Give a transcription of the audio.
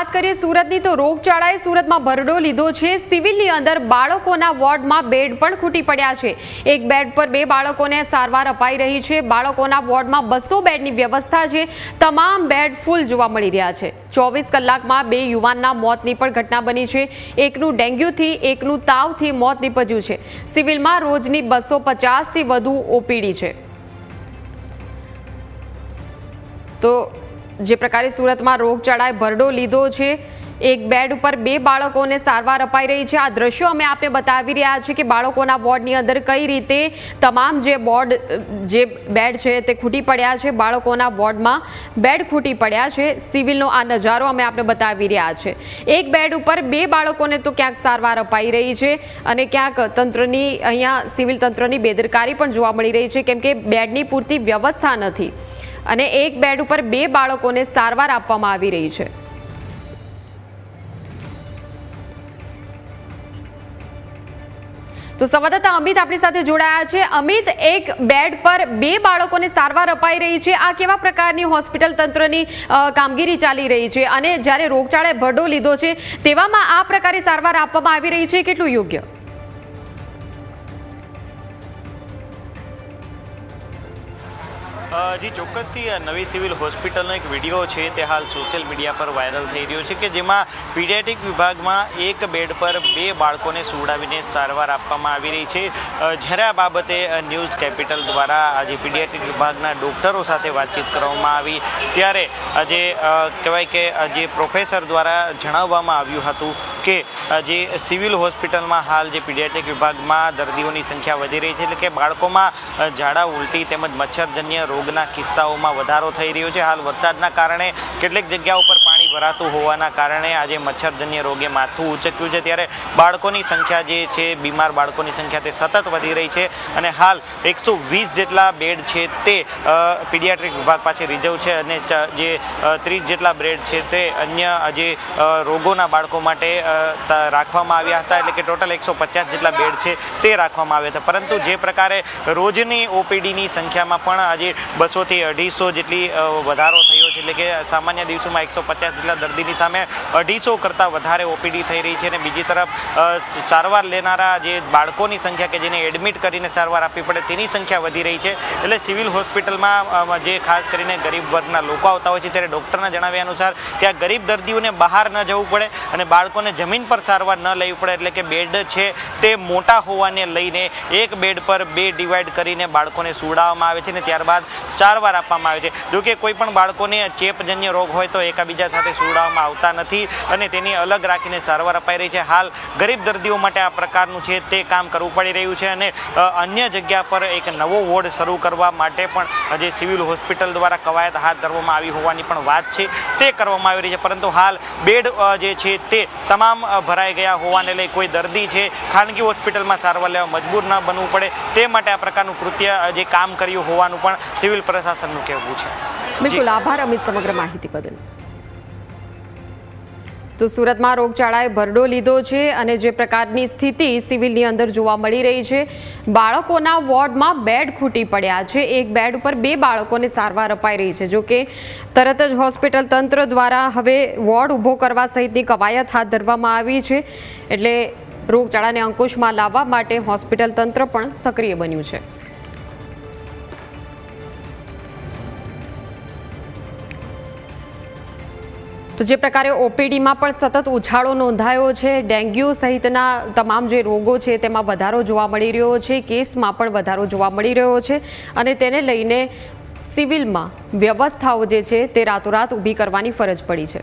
વાત કરીએ સુરતની તો રોગચાળાએ સુરતમાં ભરડો લીધો છે। સિવિલની અંદર બાળકોના વોર્ડમાં બેડ પણ ખૂટી પડ્યા છે। એક બેડ પર 2 બાળકોને સારવાર અપાઈ રહી છે। બાળકોના વોર્ડમાં 200 બેડની વ્યવસ્થા છે। તમામ બેડ ફૂલ જોવા મળી રહ્યા છે। 24 કલાકમાં 2 યુવાનના મોતની પણ ઘટના બની છે। એકનું ડેન્ગ્યુથી, એકનું તાવથી મોત નીપજ્યું છે। સિવિલમાં રોજની 250થી વધુ ઓપીડી છે। તો જે પ્રકારે સુરતમાં રોગચાળાએ ભરડો લીધો છે, એક બેડ ઉપર 2 બાળકોને સારવાર અપાઈ રહી છે। આ દ્રશ્યો અમે આપને બતાવી રહ્યા છીએ કે બાળકોના વોર્ડની અંદર કઈ રીતે તમામ જે બેડ છે તે ખૂટી પડ્યા છે। બાળકોના વોર્ડમાં બેડ ખૂટી પડ્યા છે। સિવિલનો આ નજારો અમે આપને બતાવી રહ્યા છે। એક બેડ ઉપર 2 બાળકોને તો ક્યાંક સારવાર અપાઈ રહી છે અને ક્યાંક તંત્રની અહીંયા સિવિલ તંત્રની બેદરકારી પણ જોવા મળી રહી છે, કેમ કે બેડની પૂરતી વ્યવસ્થા નથી અને એક બેડ ઉપર 2 બાળકોને સારવાર આપવામાં આવી રહી છે। તો સંવાદદાતા અમિત આપણી સાથે જોડાયા છે। અમિત, એક બેડ પર 2 બાળકોને સારવાર અપાઈ રહી છે, આ કેવા પ્રકારની હોસ્પિટલ તંત્રની કામગીરી ચાલી રહી છે અને જ્યારે રોગચાળાએ ભરડો લીધો છે તેવામાં આ પ્રકારે સારવાર આપવામાં આવી રહી છે, કેટલું યોગ્ય? જી ચોક્કસથી નવી સિવિલ હોસ્પિટલનો એક વિડીયો છે તે હાલ સોશિયલ મીડિયા પર વાયરલ થઈ રહ્યો છે કે જેમાં પીડિયાટ્રિક વિભાગમાં એક બેડ પર 2 બાળકોને સુવડાવીને સારવાર આપવામાં આવી રહી છે। જ્યારે આ બાબતે ન્યૂઝ કેપિટલ દ્વારા આજે પીડિયાટ્રિક વિભાગના ડૉક્ટરો સાથે વાતચીત કરવામાં આવી ત્યારે આજે કહેવાય કે જે પ્રોફેસર દ્વારા જણાવવામાં આવ્યું હતું કે જે સિવિલ હોસ્પિટલમાં હાલ જે પીડિયાટ્રિક વિભાગમાં દર્દીઓની સંખ્યા વધી રહી છે, એટલે કે બાળકોમાં ઝાડા, ઉલટી તેમજ મચ્છરજન્ય રોગના કિસ્સાઓમાં વધારો થઈ રહ્યો છે। હાલ વરસાદના કારણે કેટલીક જગ્યાઓ પર પાણી ભરાતું હોવાના કારણે આજે મચ્છરજન્ય રોગે માથું ઉચક્યું છે, ત્યારે બાળકોની સંખ્યા જે છે, બીમાર બાળકોની સંખ્યા તે સતત વધી રહી છે અને હાલ 120 જેટલા બેડ છે તે પીડિયાટ્રિક વિભાગ પાસે રિઝર્વ છે અને જે 30 જેટલા બેડ છે તે અન્ય જે રોગોના બાળકો માટે રાખવામાં આવ્યા હતા, એટલે કે ટોટલ 150 જેટલા બેડ છે તે રાખવામાં આવ્યા હતા। પરંતુ જે પ્રકારે રોજની ઓપીડીની સંખ્યામાં પણ આજે 200 થી 250 જેટલી વધારો થયો છે, એટલે કે સામાન્ય દિવસોમાં 150 જેટલા દર્દીની સામે 250 કરતાં વધારે ઓપીડી થઈ રહી છે અને બીજી તરફ સારવાર લેનારા જે બાળકોની સંખ્યા કે જેને એડમિટ કરીને સારવાર આપવી પડે તેની સંખ્યા વધી રહી છે। એટલે સિવિલ હોસ્પિટલમાં જે ખાસ કરીને ગરીબ વર્ગના લોકો આવતા હોય છે ત્યારે ડૉક્ટરના જણાવ્યા અનુસાર કે આ ગરીબ દર્દીઓને બહાર ન જવું પડે અને બાળકોને જમીન પર સારવાર ન લેવી પડે, એટલે કે બેડ છે તે મોટા હોવાને લઈને એક બેડ પર 2 ડિવાઈડ કરીને બાળકોને સુવડાવવામાં આવે છે અને ત્યારબાદ સારવાર આપવામાં આવે છે। જો કે કોઈ પણ બાળકોને ચેપજન્ય રોગ હોય તો એકબીજા સાથે સુવડાવવામાં આવતા નથી અને તેની અલગ રાખીને સારવાર અપાઈ રહી છે। હાલ ગરીબ દર્દીઓ માટે આ પ્રકારનું છે તે કામ કરવું પડી રહ્યું છે અને અન્ય જગ્યા પર એક નવો વોર્ડ શરૂ કરવા માટે પણ જે સિવિલ હોસ્પિટલ દ્વારા કવાયત હાથ ધરવામાં આવી હોવાની પણ વાત છે તે કરવામાં આવી રહી છે, પરંતુ હાલ બેડ જે છે તે તમામ ભરાઈ ગયા હોવાને લઈ કોઈ દર્દી છે ખાનગી હોસ્પિટલમાં સારવાર લેવા મજબૂર ન બનવું પડે તે માટે આ પ્રકારનું કૃત્ય જે કામ કર્યું હોવાનું પણ સિવિલ પ્રશાસનનું કહેવું છે। બિલકુલ, આભાર અમિત સમગ્ર માહિતી બદલ। તો સુરતમાં રોગચાળાએ ભરડો લીધો છે અને જે પ્રકારની સ્થિતિ સિવિલની અંદર જોવા મળી રહી છે, બાળકોના વોર્ડમાં બેડ ખૂટી પડ્યા છે। એક બેડ ઉપર 2 બાળકોને સારવાર અપાઈ રહી છે। જો કે તરત જ હોસ્પિટલ તંત્ર દ્વારા હવે વોર્ડ ઊભો કરવા સહિતની કવાયત હાથ ધરવામાં આવી છે, એટલે રોગચાળાને અંકુશમાં લાવવા માટે હોસ્પિટલ તંત્ર પણ સક્રિય બન્યું છે। તો જે પ્રકારે ઓપીડીમાં પણ સતત ઉછાળો નોંધાયો છે, ડેન્ગ્યુ સહિતના તમામ જે રોગો છે તેમાં વધારો જોવા મળી રહ્યો છે, કેસમાં પણ વધારો જોવા મળી રહ્યો છે અને તેને લઈને સિવિલમાં વ્યવસ્થાઓ જે છે તે રાતોરાત ઊભી કરવાની ફરજ પડી છે।